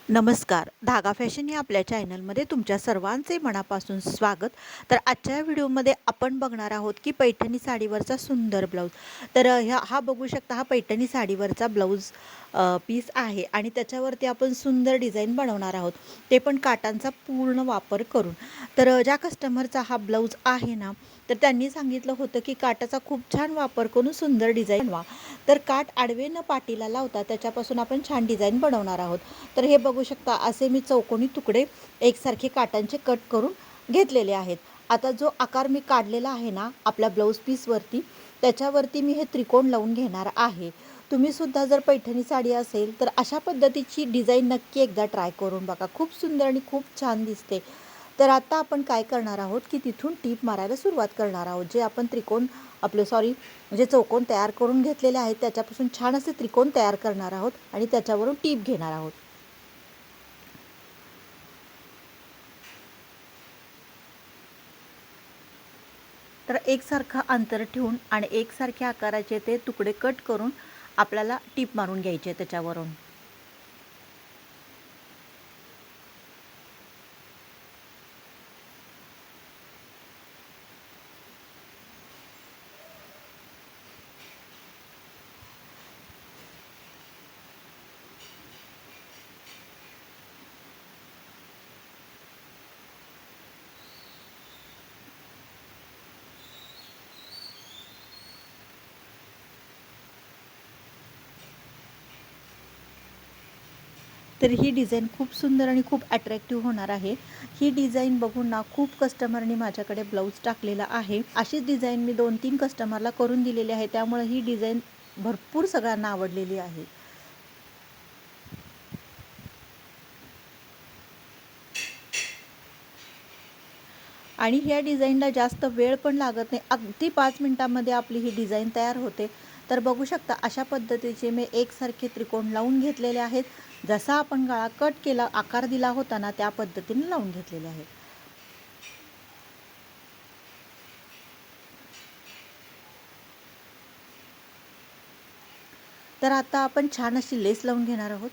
नमस्कार. धागा फॅशन या आपल्या चॅनलमध्ये तुमच्या सर्वांचे मनापासून स्वागत. तर आजच्या व्हिडिओमध्ये आपण बघणार आहोत की पैठणी साडीवरचा सुंदर ब्लाऊज. तर हा बघू शकता, हा पैठणी साडीवरचा ब्लाऊज पीस आहे आणि त्याच्यावरती आपण सुंदर डिझाईन बनवणार आहोत, ते पण काटांचा पूर्ण वापर करून. तर ज्या कस्टमरचा हा ब्लाऊज आहे ना, तर त्यांनी सांगितलं होतं की काटाचा खूप छान वापर करून सुंदर डिझाईन बनवा. तर काठ आडवे न पाटीला लावता त्याच्यापासून आपण छान डिझाईन बनवणार आहोत. तर हे बघू शकता, असे मी चौकोनी तुकडे एकसारखे काटांचे कट करून घेतलेले आहेत. आता जो आकार मी काढलेला आहे ना आपल्या ब्लाऊज पीसवरती, त्याच्यावरती मी हे त्रिकोण लावून घेणार आहे. तुम्हीसुद्धा जर पैठणी साडी असेल तर अशा पद्धतीची डिझाईन नक्की एकदा ट्राय करून बघा. खूप सुंदर आणि खूप छान दिसते. तर आता आपण काय करणार आहोत की तिथून टीप मारायला सुरुवात करणार आहोत. जे आपण त्रिकोण म्हणजे चौकोन तयार करून घेतलेले आहेत, त्याच्यापासून छान असे त्रिकोण तयार करणार आहोत आणि त्याच्यावरून टीप घेणार आहोत. तर एकसारखं अंतर ठेवून आणि एकसारख्या आकाराचे ते तुकडे कट करून आपल्याला टीप मारून घ्यायचे त्याच्यावरून. तर ही डिझाईन खूप सुंदर आणि खूप अट्रॅक्टिव्ह होणार आहे. ही डिझाईन बघून ना खूप कस्टमरनी माझ्याकडे ब्लाऊज टाकलेला आहे. अशीच डिझाईन मी 2-3 कस्टमरला करून दिलेली आहे. त्यामुळे ही डिझाईन भरपूर सगळ्यांना आवडलेली आहे. आणि ह्या डिझाईनला जास्त वेळ पण लागत नाही. अगदी 5 मिनिटांमध्ये आपली ही डिझाईन तयार होते. तर बघू शकता, अशा पद्धतीचे मी एकसारखे त्रिकोण लावून घेतलेले आहेत. जसा आपण गळा कट केला, आकार दिला होता ना, त्या पद्धतीने लावून घेतलेले आहेत. तर आता आपण छान अशी लेस लावून घेणार आहोत.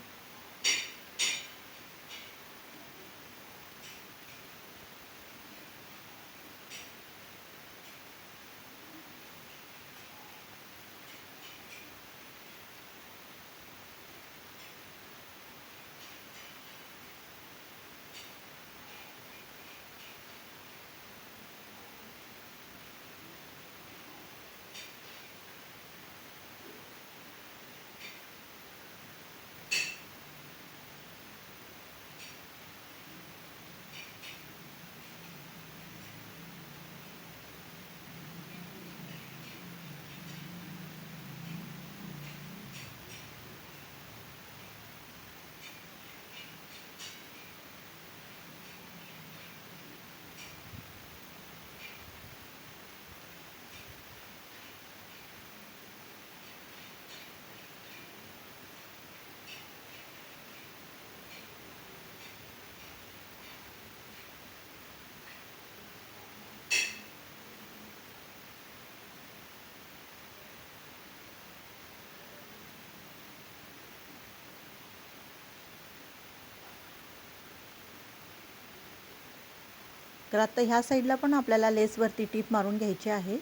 तर आता ह्या साईडला पण आपल्याला लेसवरती टीप मारून घ्यायची आहे.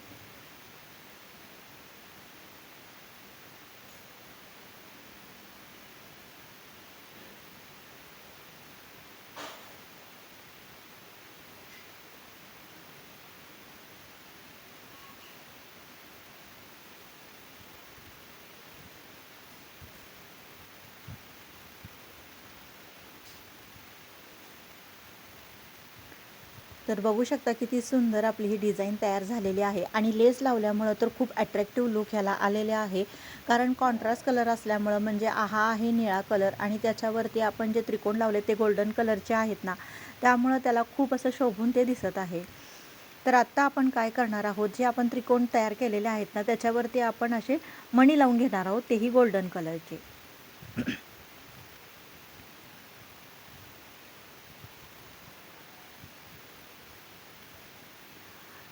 तर बघू शकता किती सुंदर आपली ही डिझाईन तयार झालेली आहे आणि लेस लावल्यामुळं तर खूप अट्रॅक्टिव्ह लुक ह्याला आलेले आहे. कारण कॉन्ट्रास्ट कलर असल्यामुळं, म्हणजे हा आहे निळा कलर आणि त्याच्यावरती आपण जे त्रिकोण लावले ते गोल्डन कलरचे आहेत ना, त्यामुळं त्याला खूप असं शोभून ते दिसत आहे. तर आत्ता आपण काय करणार आहोत, जे आपण त्रिकोण तयार केलेले आहेत ना, त्याच्यावरती आपण असे मणी लावून घेणार आहोत, तेही गोल्डन कलरचे.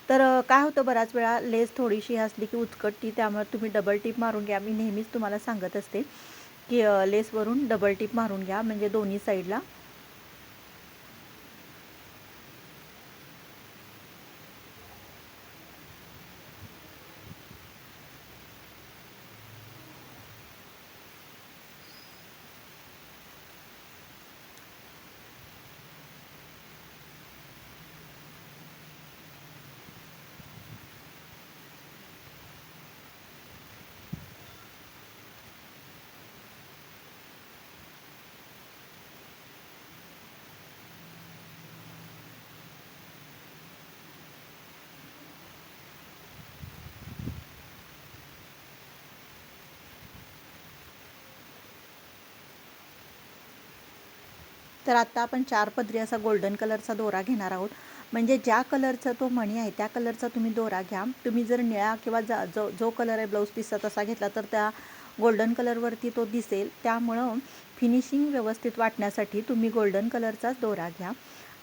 तर काय होतं, बऱ्याच वेळा लेस थोडीशी असली की उचकटती, त्यामुळे तुम्ही डबल टीप मारून घ्या. मी नेहमीच तुम्हाला सांगत असते. की लेसवरून डबल टिप मारून घ्या, म्हणजे दोन्ही साईडला. तर आता आपण 4 पदरी असा गोल्डन कलरचा दोरा घेणार आहोत. म्हणजे ज्या कलरचा तो मणी आहे त्या कलरचा तुम्ही दोरा घ्या. तुम्ही जर निळा किंवा जो कलर आहे ब्लाऊज पीसचा तसा घेतला तर त्या गोल्डन कलरवरती तो दिसेल. त्यामुळं फिनिशिंग व्यवस्थित वाटण्यासाठी तुम्ही गोल्डन कलरचाच दोरा घ्या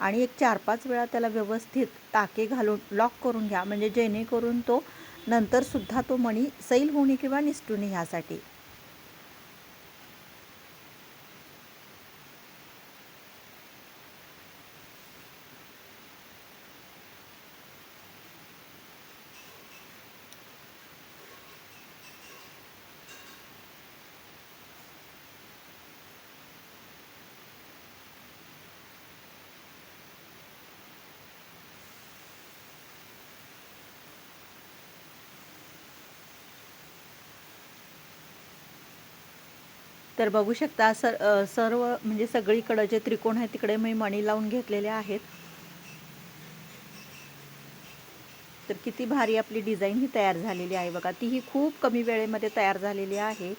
आणि एक 4-5 वेळा त्याला व्यवस्थित टाके घालून लॉक करून घ्या, म्हणजे जेणेकरून तो नंतरसुद्धा तो मणी सैल होणे किंवा निसटू नये ह्यासाठी. तर बघू शकता सर्व म्हणजे सगळीकडं जे त्रिकोण आहे तिकडे मी मणी लावून घेतलेले आहेत. तर किती भारी आपली डिझाईन ही तयार झालेली आहे बघा. तीही खूप कमी वेळेमध्ये तयार झालेली आहे.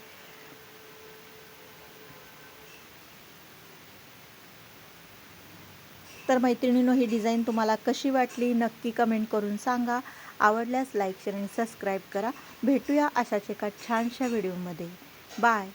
तर मैत्रिणींनो, ही डिझाईन तुम्हाला कशी वाटली नक्की कमेंट करून सांगा. आवडल्यास लाईक शेअर आणि सबस्क्राईब करा. भेटूया अशाच एका छानशा व्हिडिओमध्ये. बाय.